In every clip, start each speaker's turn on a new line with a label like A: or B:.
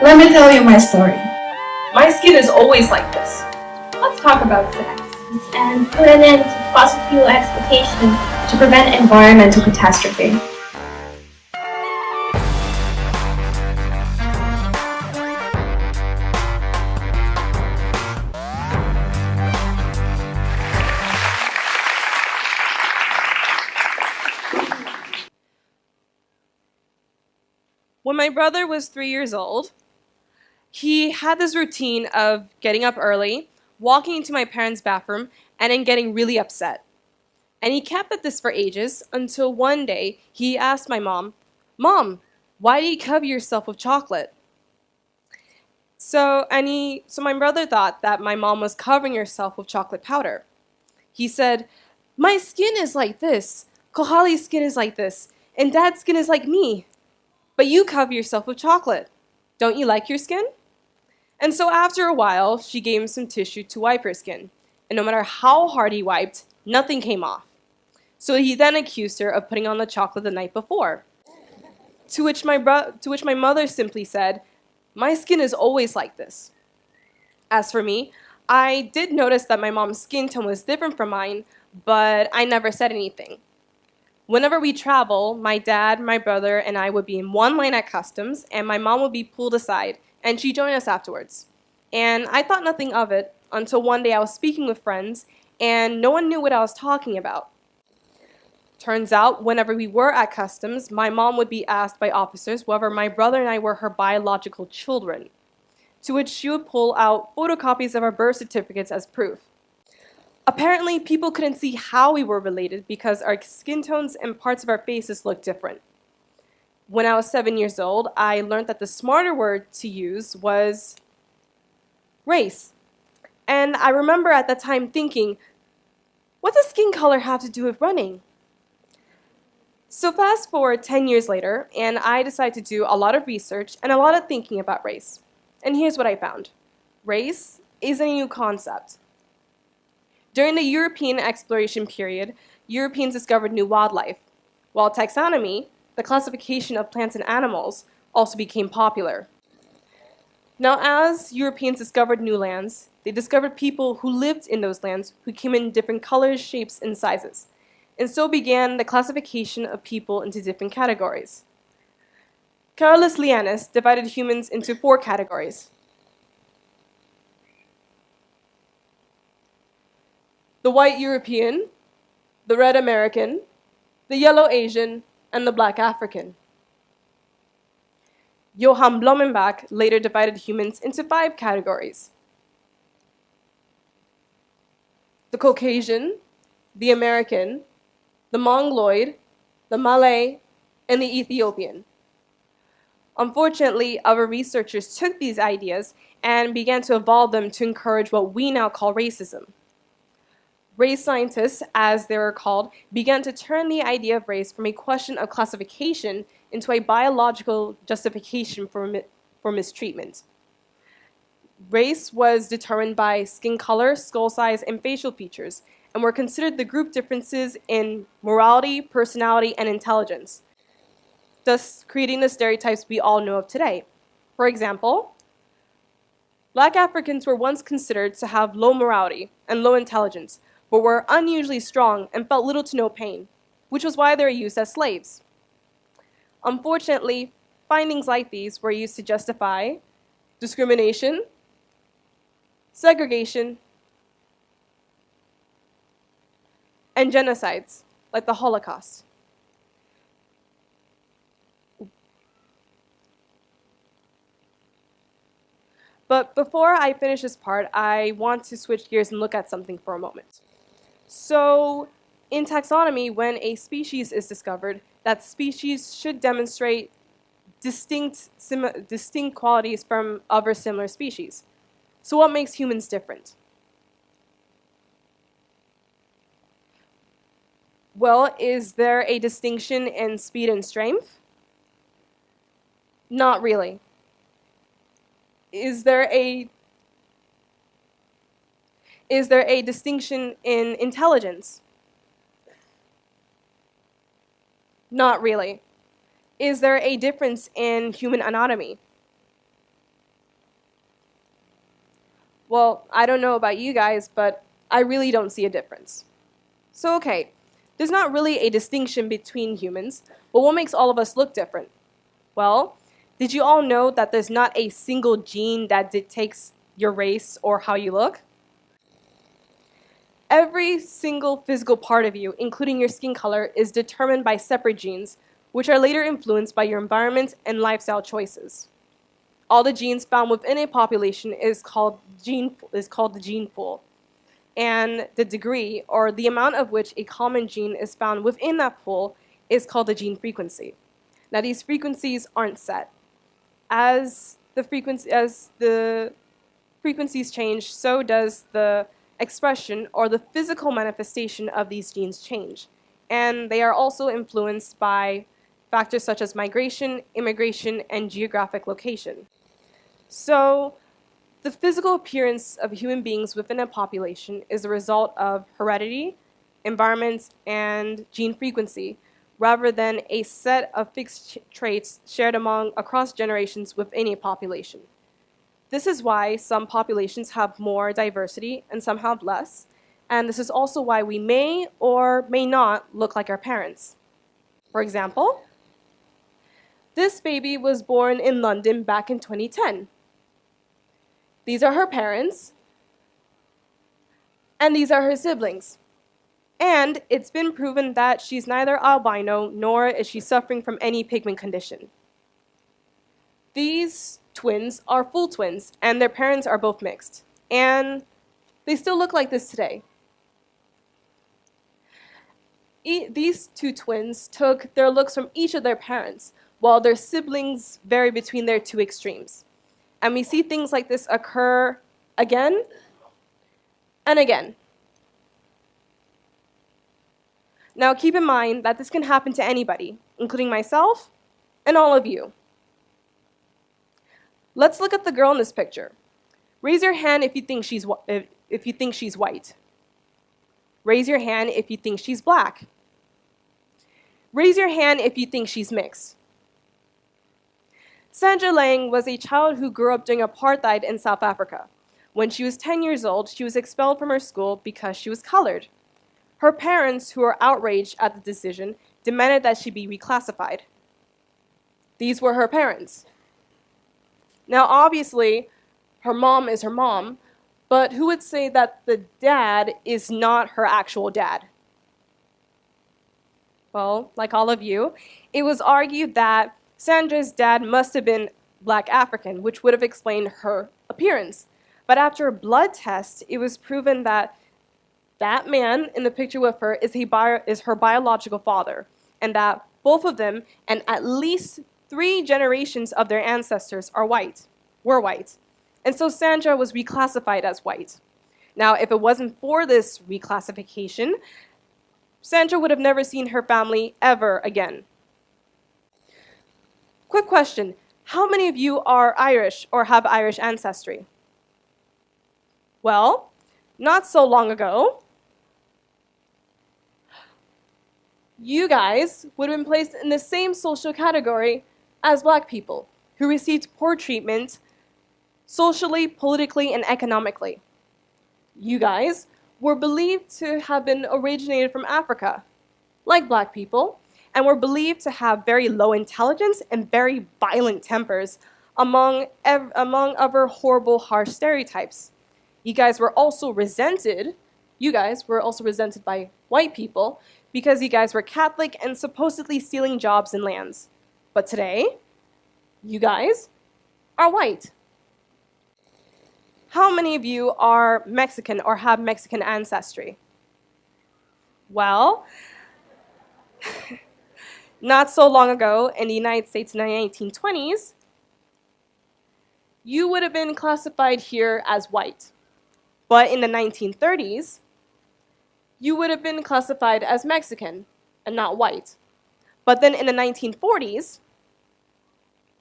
A: Let me tell you my story.
B: My skin is always like this. Let's talk about sex.
C: And put an end to fossil fuel exploitation to prevent environmental catastrophe.
B: When my brother was 3 years old, he had this routine of getting up early, walking into my parents' bathroom, and then getting really upset. And he kept at this for ages until one day he asked my mom, "Mom, why do you cover yourself with chocolate?" So my brother thought that my mom was covering herself with chocolate powder. He said, "My skin is like this, Coralie's skin is like this, and Dad's skin is like me. But you cover yourself with chocolate. Don't you like your skin?" And so after a while, she gave him some tissue to wipe her skin. And no matter how hard he wiped, nothing came off. So he then accused her of putting on the chocolate the night before. To which my mother simply said, "My skin is always like this." As for me, I did notice that my mom's skin tone was different from mine, but I never said anything. Whenever we travel, my dad, my brother, and I would be in one line at customs, and my mom would be pulled aside, and she'd join us afterwards. And I thought nothing of it until one day I was speaking with friends, and no one knew what I was talking about. Turns out, whenever we were at customs, my mom would be asked by officers whether my brother and I were her biological children, to which she would pull out photocopies of our birth certificates as proof. Apparently, people couldn't see how we were related because our skin tones and parts of our faces looked different. When I was 7 years old, I learned that the smarter word to use was race. And I remember at that time thinking, what does skin color have to do with running? So fast forward 10 years later, and I decided to do a lot of research and a lot of thinking about race. And here's what I found. Race is a new concept. During the European exploration period, Europeans discovered new wildlife, while taxonomy, the classification of plants and animals, also became popular. Now, as Europeans discovered new lands, they discovered people who lived in those lands who came in different colors, shapes, and sizes, and so began the classification of people into different categories. Carolus Lianis divided humans into 4 categories. The white European, the red American, the yellow Asian, and the black African. Johann Blumenbach later divided humans into 5 categories. The Caucasian, the American, the Mongoloid, the Malay, and the Ethiopian. Unfortunately, other researchers took these ideas and began to evolve them to encourage what we now call racism. Race scientists, as they were called, began to turn the idea of race from a question of classification into a biological justification for mistreatment. Race was determined by skin color, skull size, and facial features, and were considered the group differences in morality, personality, and intelligence, thus creating the stereotypes we all know of today. For example, Black Africans were once considered to have low morality and low intelligence, but were unusually strong and felt little to no pain, which was why they were used as slaves. Unfortunately, findings like these were used to justify discrimination, segregation, and genocides, like the Holocaust. But before I finish this part, I want to switch gears and look at something for a moment. So, in taxonomy, when a species is discovered, that species should demonstrate distinct qualities from other similar species. So what makes humans different? Well, is there a distinction in speed and strength? Not really. Is there a distinction in intelligence? Not really. Is there a difference in human anatomy? Well, I don't know about you guys, but I really don't see a difference. So, okay, there's not really a distinction between humans, but what makes all of us look different? Well, did you all know that there's not a single gene that dictates your race or how you look? Every single physical part of you, including your skin color, is determined by separate genes, which are later influenced by your environment and lifestyle choices. All the genes found within a population is called the gene pool, and the degree, or the amount of which a common gene is found within that pool, is called the gene frequency. Now, these frequencies aren't set. As the frequencies change, so does the expression or the physical manifestation of these genes change. And they are also influenced by factors such as migration, immigration, and geographic location. So, the physical appearance of human beings within a population is a result of heredity, environment, and gene frequency, rather than a set of fixed traits shared across generations within a population. This is why some populations have more diversity and some have less, and this is also why we may or may not look like our parents. For example, this baby was born in London back in 2010. These are her parents, and these are her siblings. And it's been proven that she's neither albino nor is she suffering from any pigment condition. These twins are full twins, and their parents are both mixed. And they still look like this today. These two twins took their looks from each of their parents, while their siblings vary between their two extremes. And we see things like this occur again and again. Now keep in mind that this can happen to anybody, including myself and all of you. Let's look at the girl in this picture. Raise your hand if you think she's white. Raise your hand if you think she's black. Raise your hand if you think she's mixed. Sandra Lang was a child who grew up during apartheid in South Africa. When she was 10 years old, she was expelled from her school because she was colored. Her parents, who were outraged at the decision, demanded that she be reclassified. These were her parents. Now, obviously, her mom is her mom, but who would say that the dad is not her actual dad? Well, like all of you, it was argued that Sandra's dad must have been Black African, which would have explained her appearance. But after a blood test, it was proven that that man in the picture with her is her biological father, and that both of them and at least 3 generations of their ancestors were white. And so Sandra was reclassified as white. Now, if it wasn't for this reclassification, Sandra would have never seen her family ever again. Quick question, how many of you are Irish or have Irish ancestry? Well, not so long ago, you guys would have been placed in the same social category as Black people who received poor treatment socially, politically, and economically. You guys were believed to have been originated from Africa, like Black people, and were believed to have very low intelligence and very violent tempers, among other horrible, harsh stereotypes. You guys were also resented by white people because you guys were Catholic and supposedly stealing jobs and lands. But today, you guys are white. How many of you are Mexican or have Mexican ancestry? Well, not so long ago in the United States in the 1920s, you would have been classified here as white. But in the 1930s, you would have been classified as Mexican and not white. But then in the 1940s,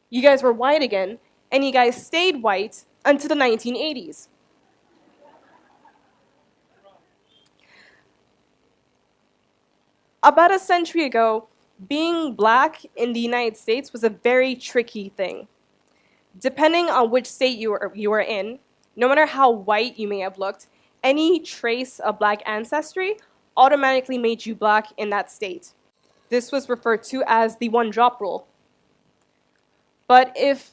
B: you guys were white again, and you guys stayed white until the 1980s. About a century ago, being Black in the United States was a very tricky thing. Depending on which state you were in, No matter how white you may have looked, any trace of black ancestry automatically made you black in that state. This was referred to as the one-drop rule. But if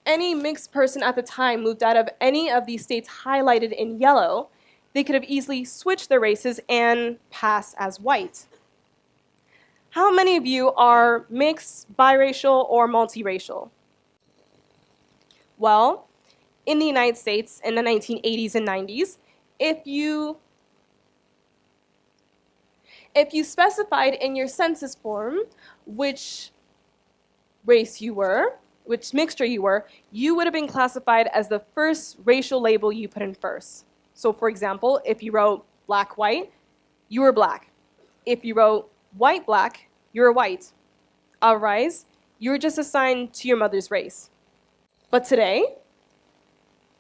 B: any mixed person at the time moved out of any of these states highlighted in yellow, they could have easily switched their races and pass as white. How many of you are mixed, biracial, or multiracial? Well, in the United States in the 1980s and 90s, if you specified in your census form which race you were, which mixture you were, you would have been classified as the first racial label you put in first. So for example, if you wrote black-white, you were black. If you wrote white-black, you were white. Otherwise, you were just assigned to your mother's race. But today,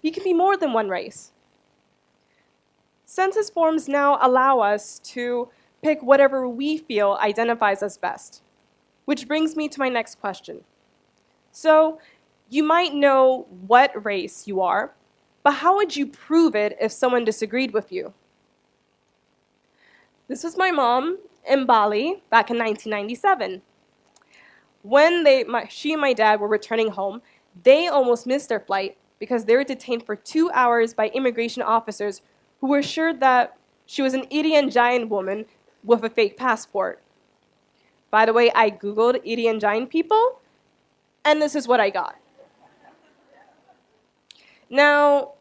B: you can be more than one race. Census forms now allow us to pick whatever we feel identifies us best. Which brings me to my next question. So, you might know what race you are, but how would you prove it if someone disagreed with you? This was my mom in Bali back in 1997. When she and my dad were returning home, they almost missed their flight because they were detained for 2 hours by immigration officers who were sure that she was an Irian Jain woman with a fake passport. By the way, I Googled Irian Jain people, and this is what I got. Now,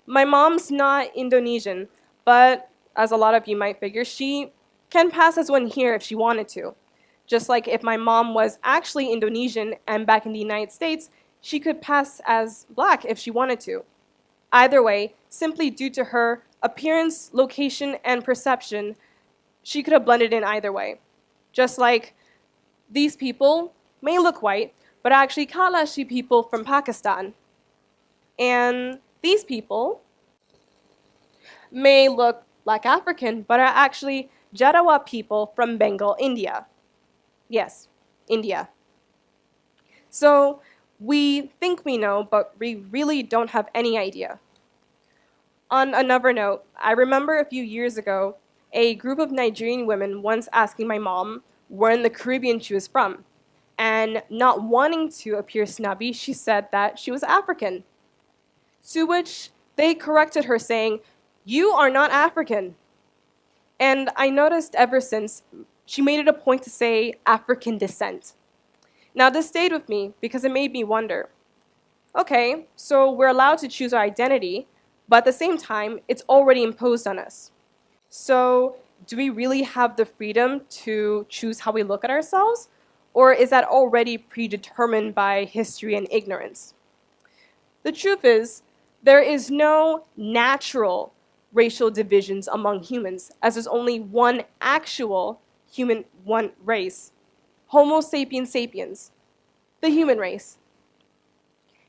B: my mom's not Indonesian, but as a lot of you might figure, she can pass as one here if she wanted to. Just like if my mom was actually Indonesian and back in the United States, she could pass as black if she wanted to. Either way, simply due to her appearance, location, and perception, she could have blended in either way. Just like these people may look white, but are actually Kalashi people from Pakistan. And these people may look like African, but are actually Jarawa people from Bengal, India. Yes, India. So we think we know, but we really don't have any idea. On another note, I remember a few years ago, a group of Nigerian women once asking my mom where in the Caribbean she was from. And not wanting to appear snubby, she said that she was African. To which they corrected her saying, "You are not African." And I noticed ever since, she made it a point to say African descent. Now this stayed with me because it made me wonder, okay, so we're allowed to choose our identity, but at the same time, it's already imposed on us. So do we really have the freedom to choose how we look at ourselves? Or is that already predetermined by history and ignorance? The truth is, there is no natural racial divisions among humans, as there's only one actual human, one race, Homo sapiens sapiens, the human race.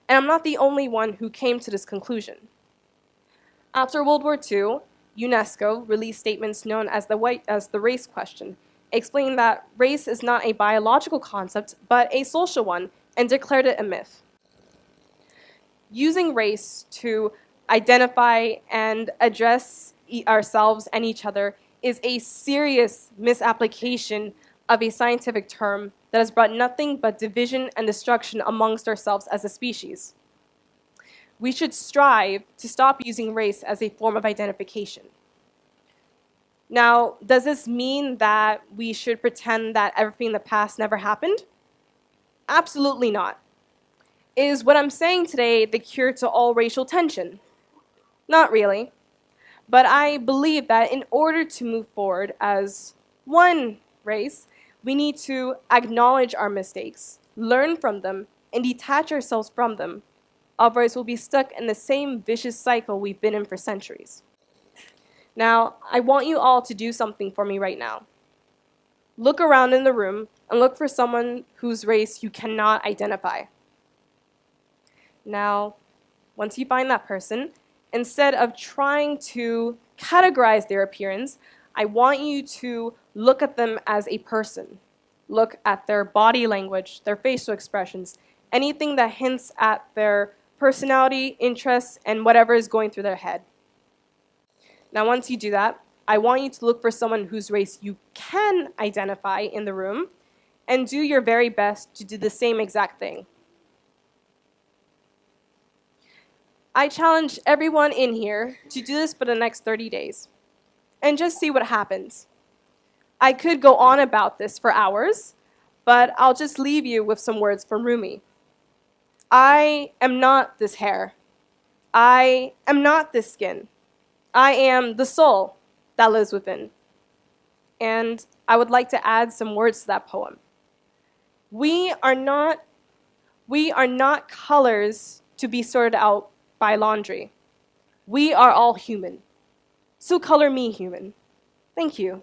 B: And I'm not the only one who came to this conclusion. After World War II, UNESCO released statements known as the race question, explaining that race is not a biological concept, but a social one, and declared it a myth. Using race to identify and address ourselves and each other is a serious misapplication of a scientific term that has brought nothing but division and destruction amongst ourselves as a species. We should strive to stop using race as a form of identification. Now, does this mean that we should pretend that everything in the past never happened? Absolutely not. Is what I'm saying today the cure to all racial tension? Not really. But I believe that in order to move forward as one race, we need to acknowledge our mistakes, learn from them, and detach ourselves from them. Otherwise, we'll be stuck in the same vicious cycle we've been in for centuries. Now, I want you all to do something for me right now. Look around in the room and look for someone whose race you cannot identify. Now, once you find that person, instead of trying to categorize their appearance, I want you to look at them as a person. Look at their body language, their facial expressions, anything that hints at their personality, interests, and whatever is going through their head. Now, once you do that, I want you to look for someone whose race you can identify in the room and do your very best to do the same exact thing. I challenge everyone in here to do this for the next 30 days and just see what happens. I could go on about this for hours, but I'll just leave you with some words from Rumi. I am not this hair. I am not this skin. I am the soul that lives within. And I would like to add some words to that poem. We are not colors to be sorted out by laundry. We are all human. So color me human. Thank you.